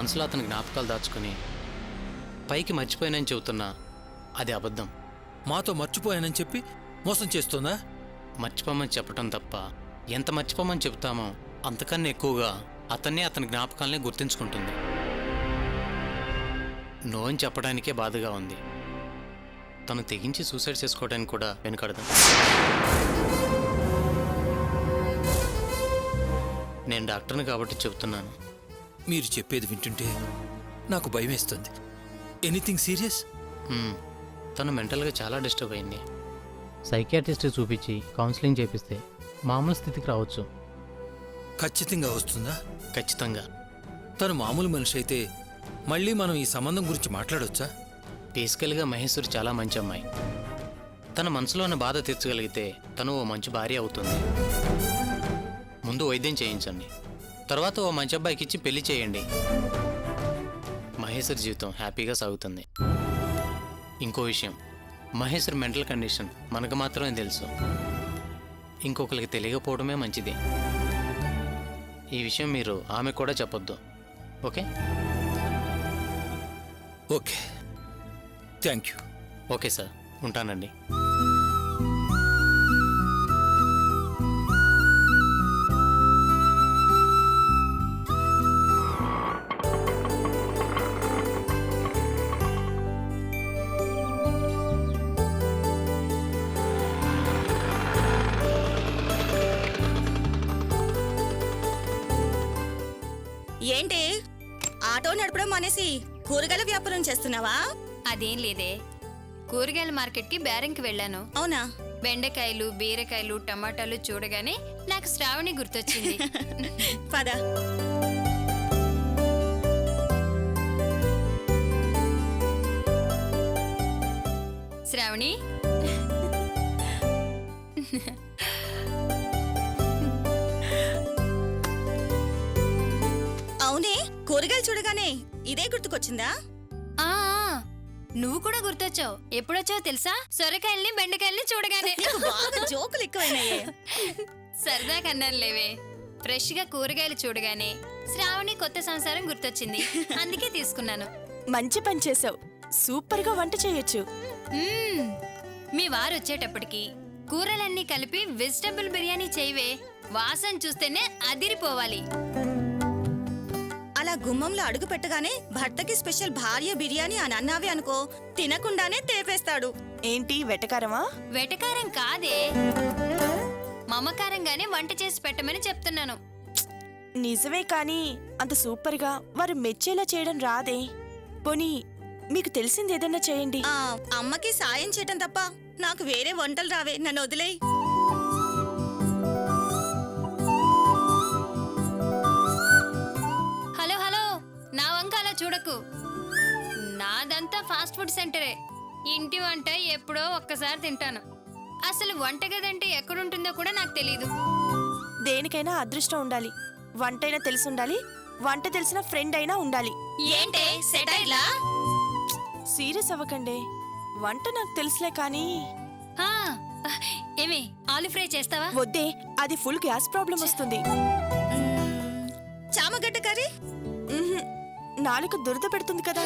మనసులో అతని జ్ఞాపకాలు దాచుకుని పైకి మర్చిపోయానని చెబుతున్నా అది అబద్ధం. మాతో మర్చిపోయానని చెప్పి మోసం చేస్తుందా? మర్చిపోమని చెప్పటం తప్ప ఎంత మర్చిపోమని చెబుతామో అంతకన్నా ఎక్కువగా అతన్ని అతని జ్ఞాపకాలని గుర్తుంచుకుంటుంది. నో అని చెప్పడానికే బాధగా ఉంది. తను తెగించి సూసైడ్ చేసుకోవడానికి కూడా వెనుకడదు. నేను డాక్టర్ని కాబట్టి చెబుతున్నాను. మీరు చెప్పేది వింటుంటే నాకు భయం వేస్తుంది. Anything serious? తను మెంటల్గా చాలా డిస్టర్బ్ అయింది. సైకియాట్రిస్ట్ చూపించి కౌన్సిలింగ్ చేపిస్తే మామూలు స్థితికి రావచ్చు. ఖచ్చితంగా వస్తుందా? ఖచ్చితంగా. తను మామూలు మనిషి అయితే మళ్ళీ మనం ఈ సంబంధం గురించి మాట్లాడొచ్చా? బేసికల్గా మహేశ్వరి చాలా మంచి అమ్మాయి. తన మనసులో ఉన్న బాధ తీర్చగలిగితే తను ఓ మంచి భార్య అవుతుంది. ముందు వైద్యం చేయించండి, తర్వాత ఓ మంచి అబ్బాయికి ఇచ్చి పెళ్లి చేయండి. మహేశ్వరి జీవితం హ్యాపీగా సాగుతుంది. ఇంకో విషయం, మహేశ్వరి మెంటల్ కండిషన్ మనకు మాత్రమే తెలుసు. ఇంకొకరికి తెలియకపోవడమే మంచిది. ఈ విషయం మీరు ఆమె కూడా చెప్పొద్దు. Okay? Okay, thank you. Okay sir, ఉంటానండి. ఏంటి ఆటో నడపడం మానేసి కూరగాయల వ్యాపారం చేస్తున్నావా? అదేం లేదే, కూరగాయల మార్కెట్కి బేరంకి వెళ్ళాను. అవునా? బెండకాయలు, బీరకాయలు, టమాటాలు చూడగానే నాకు శ్రావణి గుర్తొచ్చింది. పద. శ్రావణి, అవునే, కూరగాయలు చూడగానే ఇదే గుర్తుకొచ్చిందా? ఆ నువ్వు కూడా గుర్తొచ్చావు. ఎప్పుడొచ్చావు తెలుసా? సొరకాయల్ని బెండకాయల్ని చూడగానే. బాగా జోకులు ఎక్కువైనాయే. సరదా కన్నాను లేవే. ఫ్రెష్ గా కూరగాయలు చూడగానే శ్రావణి కొత్త సంసారం గుర్తొచ్చింది, అందుకే తీసుకున్నాను. మంచి పని చేసావు. సూపర్ గా వంట చేయొచ్చు. మీ వారు వచ్చేటప్పటికి కూరలన్నీ కలిపి వెజిటబుల్ బిర్యానీ చేయవే. వాసన చూస్తేనే అదిరిపోవాలి. అలా గుమ్మంలో అడుగు పెట్టగానే భర్తకి స్పెషల్ భార్య బిర్యానీ అని అన్నావే అనుకో, తినకుండానే తేపేస్తాడు. ఏంటి వెటకారమా? వెటకారం కాదే, మమకారంగానే వంట చేసి పెట్టమని చెప్తున్నాను. నిజమే, కానీ అంత సూపర్ గా వారు మెచ్చేలా చేయడం రాదే. పోనీ మీకు తెలిసింది ఏదన్నా చేయండి. అమ్మకి సాయం చేయటం తప్ప నాకు వేరే వంటలు రావే, నన్ను వదిలేయ్. హలో హలో, నా వంక అలా చూడకు. నాదంతా ఫాస్ట్ ఫుడ్ సెంటరే. ఇంటి వంట ఎప్పుడో ఒక్కసారి తింటాను. అసలు వంటగదంటే ఎక్కడుంటుందో కూడా నాకు తెలీదు. దేనికైనా అదృష్టం ఉండాలి. వంటైనా తెలిసి ఉండాలి, వంట తెలిసిన ఫ్రెండ్ అయినా ఉండాలి. ఏంటే సెటైర్లా? సీరియస్ అవ్వకండి. వంట నాకు తెలుసులే, కానీ ఏమే ఆలు ఫ్రై చేస్తావా? వద్దే, అది ఫుల్ గ్యాస్ ప్రాబ్లం వస్తుంది. చామగడ్డ కర్రీ? నాలుక దురద పెడుతుంది కదా.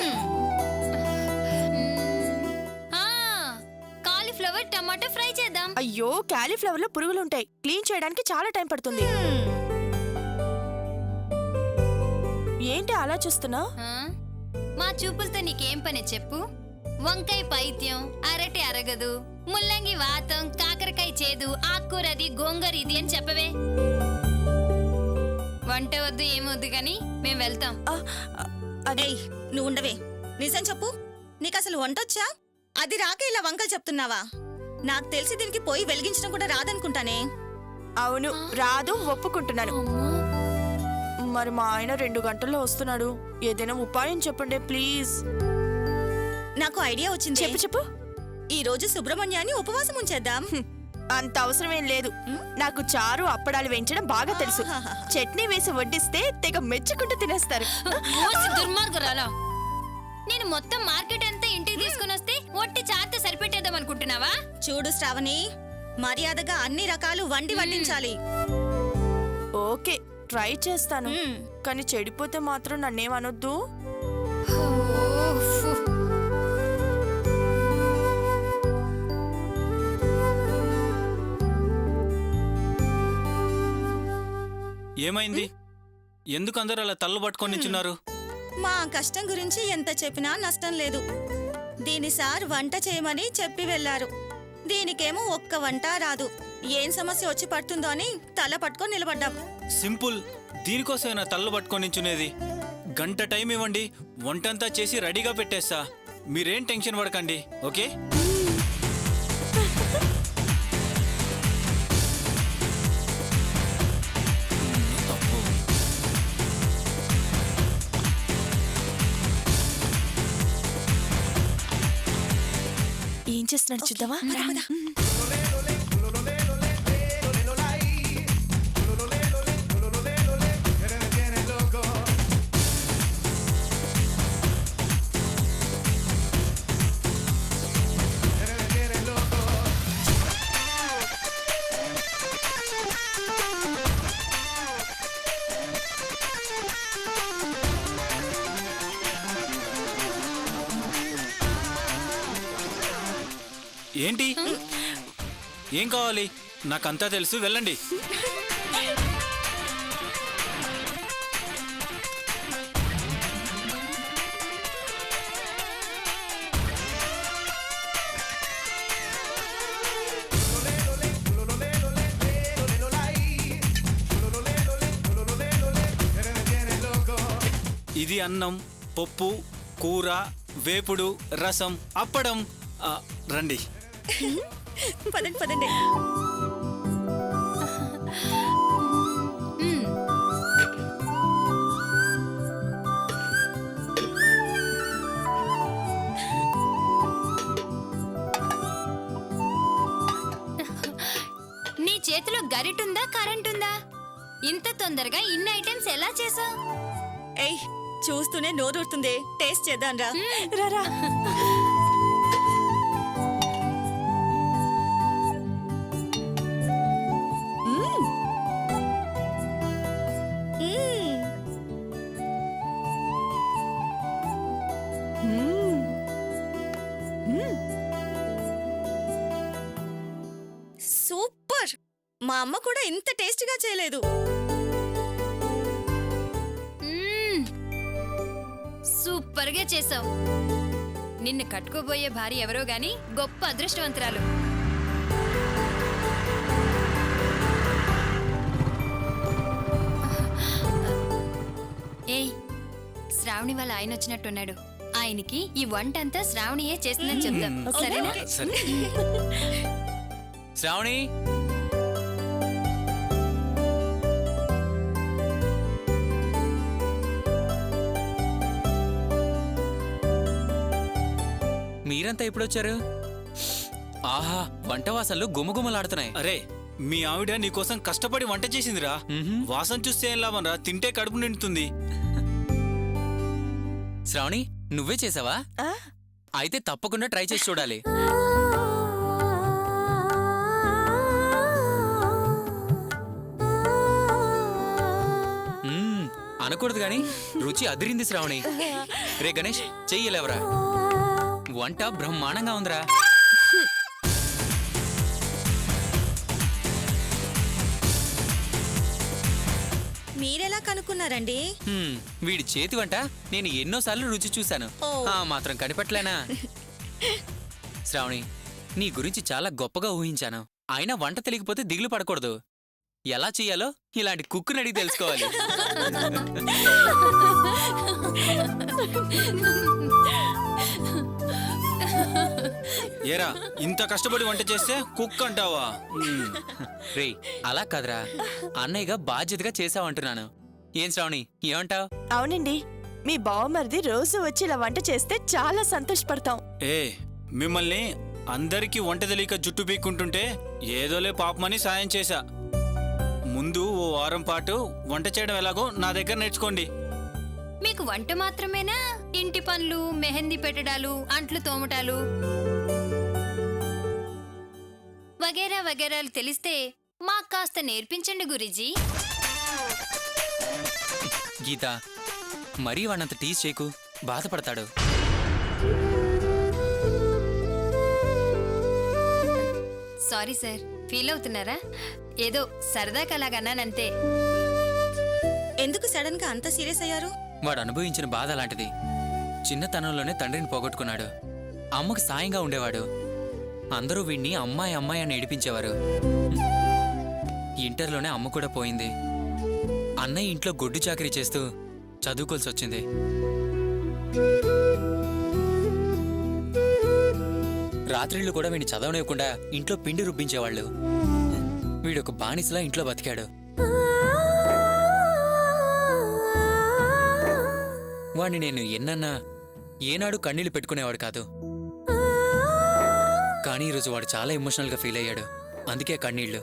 కాలీఫ్లవర్ టమాటా ఫ్రై చేద్దాం. అయ్యో, కాలీఫ్లవర్ లో పురుగులుంటాయి. క్లీన్ చేయడానికి చాలా టైం పడుతుంది. ఏంటి అలా చూస్తున్నా? మా చూపులతో నీకేం పని చెప్పు? వంకాయ పైత్యం, అరటి అరగదు, ముల్లంగి వాతం, కాకరకాయ చేదు, ఆకుకూరది, గోంగూర ఇది అని చెప్పవే. వంట వద్దు ఏమొద్దు గాని మేము వెళ్తాం. అదే, నువ్వు ఉండవే. నిజం చెప్పు, నీకు అసలు వంటొచ్చా? అది రాక ఇలా వంకలు చెప్తున్నావా? నాకు తెలిసి దీనికి పోయి వెలిగించడం కూడా రాదనుకుంటానే. అవును, రాదు, ఒప్పుకుంటున్నాను. మరి మా ఆయన 2 గంటల్లో వస్తున్నాడు. ఏదైనా ఉపాయం చెప్పండి ప్లీజ్. నాకు ఐడియా వచ్చింది. చెప్పు చెప్పు. ఈ రోజు సుబ్రహ్మణ్యాన్ని ఉపవాసం ఉంచేద్దాం. అంత అవసరమేం లేదు. నాకు చారు అప్పడాలు వేయించడం బాగా తెలుసు. చట్నీ వేసి వడ్డిస్తే తెగ మెచ్చుకుంటూ తినేస్తారు. దుర్మార్గురాలా, నేను మొత్తం మార్కెట్ అంతా ఇంటికి తీసుకుని వస్తే ఒట్టి చారుతో సరిపెట్టేద్దాం అనుకుంటున్నావా? చూడు శ్రావణి, మర్యాదగా అన్ని రకాలు వండి వడ్డించాలి. ఓకే, ట్రై చేస్తాను మ్మ్. కానీ చెడిపోతే మాత్రం నన్నేమనొద్దు. ఓఫ్. ఏమైంది? ఎందుకు అందరూ అలా తల్ల పట్టుకొని నించున్నారు? మా కష్టం గురించి ఎంత చెప్పినా నష్టం లేదు. దీని సార్ వంట చేయమని చెప్పి వెళ్లారు. దీనికేమో ఒక్క వంట రాదు. ఏం సమస్య వచ్చి పడుతుందో అని తల పట్టుకొని నిలబడ్డాం. సింపుల్. దీనికోసమేనా తల్ల పట్టుకొని నించునేది? గంట టైం ఇవ్వండి, వంటంతా చేసి రెడీగా పెట్టేస్తా. మీరేం టెన్షన్ పడకండి, ఓకే? ఏం చేస్తున్నాడు చూద్దామా? పద. ఏంటి? ఏం కావాలి? నాకంతా తెలుసు, వెళ్ళండి. ఇది అన్నం, పప్పు, కూర, వేపుడు, రసం, అప్పడం. రండి. పదండి పదండి. నీ చేతిలో గరిటుందా కరెంటుందా? ఇంత తొందరగా ఇన్ని ఐటమ్స్ ఎలా చేసావు? ఏయ్, చూస్తూనే నోరూరుతుంది. టేస్ట్ చేద్దాం రా. రారా. సూపర్. మా అమ్మ కూడా ఇంత టేస్టీగా చేయలేదు. సూపర్ గా చేసావు. నిన్ను కట్టుకోబోయే భార్య ఎవరో గాని గొప్ప అదృష్టవంతురాలు. ఏయ్, శ్రావణి వాళ్ళ ఆయన వచ్చినట్టున్నాడు. ఆయనకి ఈ వంట అంతా శ్రావణియే చేస్తుందని చెప్తాం, సరేనా? సరే. శ్రావణి, మీరంతా ఎప్పుడొచ్చారు? ఆహా, వంట వాసనలు గుమగుమలాడుతున్నాయి. అరే, మీ ఆవిడ నీకోసం కష్టపడి వంట చేసిందిరా. వాసన చూస్తే ఏం లాభం రా, తింటే కడుపు నిండుతుంది. శ్రావణి, నువ్వే చేసావా? ఆ? అయితే తప్పకుండా ట్రై చేసి చూడాలి. అనకూడదు గాని రుచి అదిరింది శ్రావణి. రే గణేష్, చెయ్యలేవరా? వంట బ్రహ్మాండంగా ఉందిరా. మీరెలా కనుక్కున్నారండి? వీడి చేతి వంట నేను ఎన్నోసార్లు రుచి చూశాను. ఓ. మాత్రం కనిపెట్టలేనా? శ్రావణి, నీ గురించి చాలా గొప్పగా ఊహించాను. అయినా వంట తెలియకపోతే దిగులు పడకూడదు. ఎలా చెయ్యాలో ఇలాంటి కుక్కుని అడిగి తెలుసుకోవాలి. ఏరా, ఇంత కష్టపడి వంట చేస్తే కుక్ అంటావా? రేయ్, అలా కాదురా, అన్నయ్యగా బాధ్యతగా చేసావంటున్నాను. ఏం శ్రావణి, ఏమంటావ్? అవునండి, మీ బావమరిది రోజు వచ్చి ఇలా వంట చేస్తే చాలా సంతోషపడతాం. ఏ, మిమ్మల్ని అందరికీ వంట తెలియక జుట్టు పీక్కుంటుంటే ఏదోలే పాపమని సాయం చేశా. ముందు ఓ వారం పాటు వంట చేయడం ఎలాగో నా దగ్గర నేర్చుకోండి. మీకు వంట మాత్రమేనా? ఇంటి పనులు, మెహందీ పెట్టడాలు, అంట్లు తోమటాలు వగేరా వగేరాలు తెలిస్తే మాకు కాస్త నేర్పించండి గురూజీ. గీత మరీ వాడినంత టీజ్ చేయకు, బాధపడతాడు. సారీ సార్, ఫీల్ అవుతున్నారా? ఏదో సరదాగా అలాగన్నానంతే. ఎందుకు సడన్ గా అంత సీరియస్ అయ్యారు? వాడు అనుభవించిన బాధ అలాంటిది. చిన్నతనంలోనే తండ్రిని పోగొట్టుకున్నాడు. అమ్మకు సాయంగా ఉండేవాడు. అందరూ వీణ్ణి అమ్మాయి అమ్మాయి అని ఏడిపించేవారు. ఇంటర్లోనే అమ్మ కూడా పోయింది. అన్నయ్య ఇంట్లో గొడ్డు చాకరీ చేస్తూ చదువుకోవాల్సి వచ్చింది. రాత్రిళ్ళు కూడా వీడిని చదవనివ్వకుండా ఇంట్లో పిండి రుబ్బించేవాళ్ళు. వీడొక బానిసలా ఇంట్లో బతికాడు. వాణ్ణి నేను ఎన్నన్నా ఏనాడు కన్నీళ్లు పెట్టుకునేవాడు కాదు. కానీ ఈరోజు వాడు చాలా ఎమోషనల్గా ఫీల్ అయ్యాడు. అందుకే కన్నీళ్లు.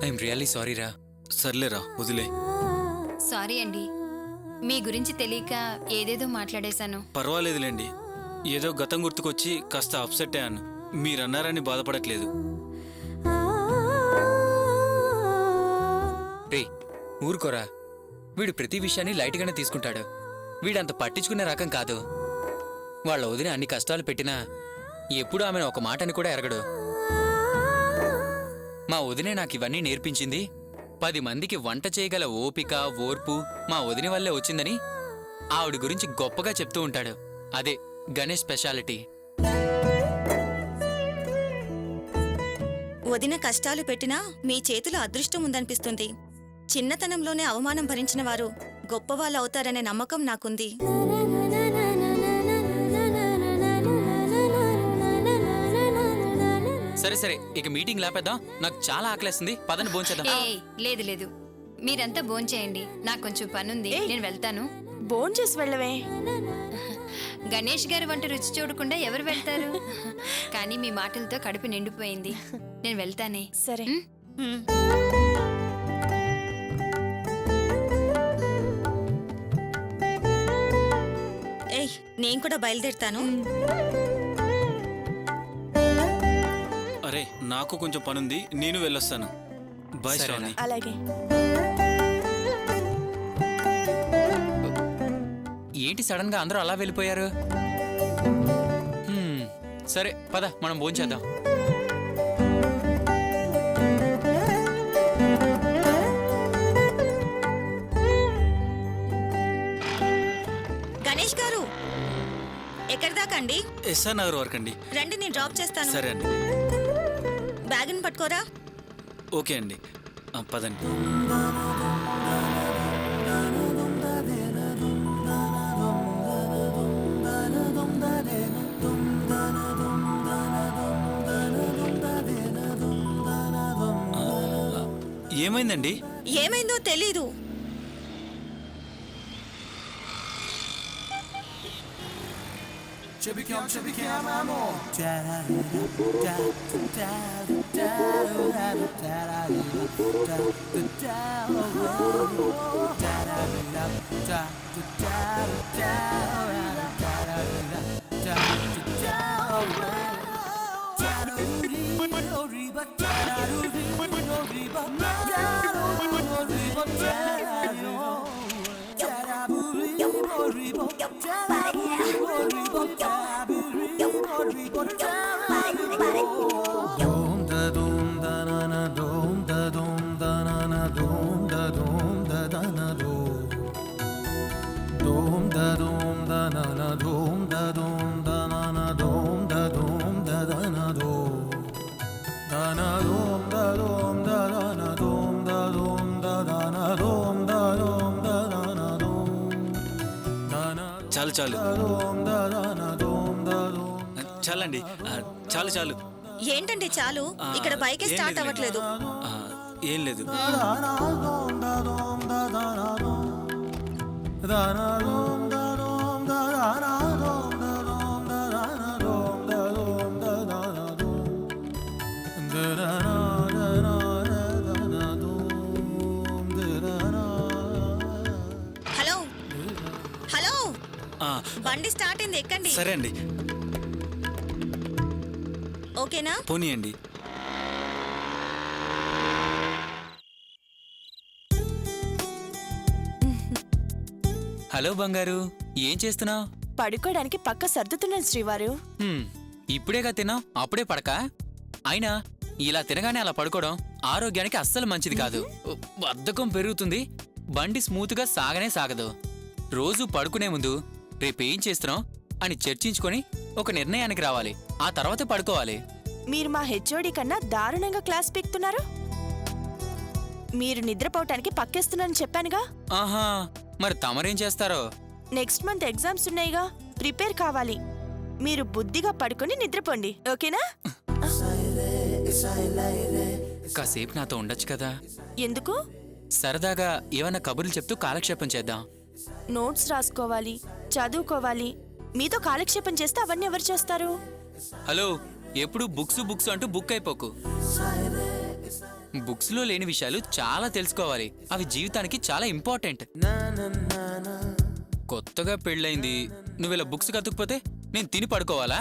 ఐఎమ్ రియల్లీ సారీ రా. సర్లేరా, వదిలే. సారీ అండి, మీ గురించి తెలియక ఏదేదో మాట్లాడేశాను. పర్వాలేదులేండి. ఏదో గతం గుర్తుకొచ్చి కాస్త అప్సెట్ అయ్యాను. మీరన్నారని బాధపడట్లేదు. రే ఊరుకోరా. వీడు ప్రతి విషయాన్ని లైట్గానే తీసుకుంటాడు. వీడంత పట్టించుకునే రకం కాదు. వాళ్ళ వదిన అన్ని కష్టాలు పెట్టినా ఎప్పుడూ ఆమెను ఒక మాటని కూడా ఎరగడు. మా వదినే నాకు ఇవన్నీ నేర్పించింది. 10 మందికి వంట చేయగల ఓపిక, ఓర్పు మా వదిన వల్లే వచ్చిందని ఆవిడ గురించి గొప్పగా చెప్తూ ఉంటాడు. అదే గణేష్ స్పెషాలిటీ. వదిన కష్టాలు పెట్టినా మీ చేతిలో అదృష్టం ఉందనిపిస్తుంది. చిన్నతనంలోనే అవమానం భరించిన వారు గొప్పవాళ్ళు అవుతారనే నమ్మకం నాకుంది. సరే సరే, ఇక మీటింగ్ లేపేద్దాం. నాకు చాలా ఆకలేస్తుంది. పదని భోంచేద్దాం. లేదు లేదు, మీరంతా భోంచేయండి. నాకు కొంచెం పనుంది, నేను వెళ్తాను. భోంచేసి వెళ్ళవే. గణేష్ గారి వంట రుచి చూడకుండా ఎవరు వెళ్తారు? కానీ మీ మాటలతో కడుపు నిండిపోయింది. నేను వెళ్తానే. సరే. హ్మ్. ఏయ్, నేను కూడా బయలుదేరుతాను. అరే, నాకు కొంచెం పనుంది, నేను వెళ్ళొస్తాను. బాయ్ సరేనా? శ్రావణి. అలాగే. ఏంటి సడన్ గా అందరూ అలా వెళ్ళిపోయారు? సరే పద, మనం భోంచేద్దాం. గణేష్ గారు, ఎక్కడి దాకా అండి? ఎస్ఆర్ నగర్ వరకు అండి. రండి, నేను డ్రాప్ చేస్తాను. సరే అండి. బ్యాగ్ని పట్టుకోరా. ఓకే అండి. పదండి. ఏమైందండి? ఏమైందో తెలీదు. చాలు చాలు చాలండి. చాలు చాలు. ఏంటండి చాలు? ఇక్కడ బైకే స్టార్ట్ అవ్వట్లేదు. ఏం లేదు. హలో హలో, బండి స్టార్ట్ అయింది, ఎక్కండి. సరే అండి. ఓకేనా? పోనీయండి. హలో బంగారు, ఏం చేస్తున్నావు? పడుకోవడానికి పక్క సర్దుతున్నాను శ్రీవారు. ఇప్పుడేగా తిన్నావు, అప్పుడే పడక? అయినా ఇలా తినగానే అలా పడుకోవడం ఆరోగ్యానికి అస్సలు మంచిది కాదు. బద్ధకం పెరుగుతుంది, బండి స్మూత్గా సాగనే సాగదు. రోజు పడుకునే ముందు రేపేం చేస్తున్నావు అని చర్చించుకొని ఒక నిర్ణయానికి రావాలి. ఆ తర్వాత పడుకోవాలి. మీరు మా హెచ్ఓడి కన్నా దారుణంగా క్లాస్ పీకుతున్నారు. మీరు నిద్రపోవటానికి పక్కేస్తున్నానని చెప్పానుగా. ఆహా, మరి తమరేం చేస్తారో? నెక్స్ట్ మంత్ ఎగ్జామ్స్ ఉన్నాయిగా, ప్రిపేర్ కావాలి. మీరు బుద్ధిగా పడుకొని నిద్రపోండి, ఓకేనా? కాసేపు నాతో ఉండొచ్చు కదా? ఎందుకు? సరదాగా ఏమన్నా కబుర్లు చెప్తూ కాలక్షేపం చేద్దాం. నోట్స్ రాసుకోవాలి, చదువుకోవాలి. మీతో కాలక్షేపం చేస్తే అవన్నీ ఎవరు చేస్తారు? హలో, ఎప్పుడు బుక్స్ బుక్స్ అంటూ బుక్ అయిపోకు. బుక్స్లో లేని విషయాలు చాలా తెలుసుకోవాలి. అవి జీవితానికి చాలా ఇంపార్టెంట్. కొత్తగా పెళ్ళైంది, నువ్వు ఇలా బుక్స్ కతుక్కుపోతే నేను తిని పడుకోవాలా?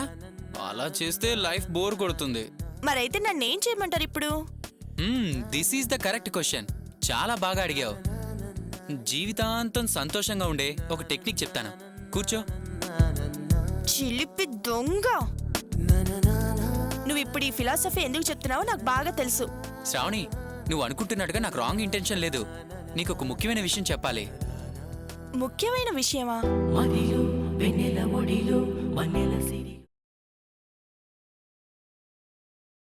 అలా చేస్తే లైఫ్ బోర్ కొడుతుంది. మరైతే నన్నేం చేయమంటారు ఇప్పుడు? This is the correct question. చాలా బాగా అడిగావు. జీవితాంతం సంతోషంగా ఉండే ఒక టెక్నిక్ చెప్తాను, కూర్చో. చిలిపి దొంగ, నువ్వు ఇప్పుడు ఈ ఫిలాసఫీ ఎందుకు చెప్తున్నావో నాకు బాగా తెలుసు. శ్రావణి, నువ్వు అనుకుంటున్నట్టుగా నాకు రాంగ్ ఇంటెన్షన్ లేదు. నీకు ఒక ముఖ్యమైన విషయం చెప్పాలి. ముఖ్యమైన విషయమా? మదిలో వెన్నెల ఒడిలో వన్నెల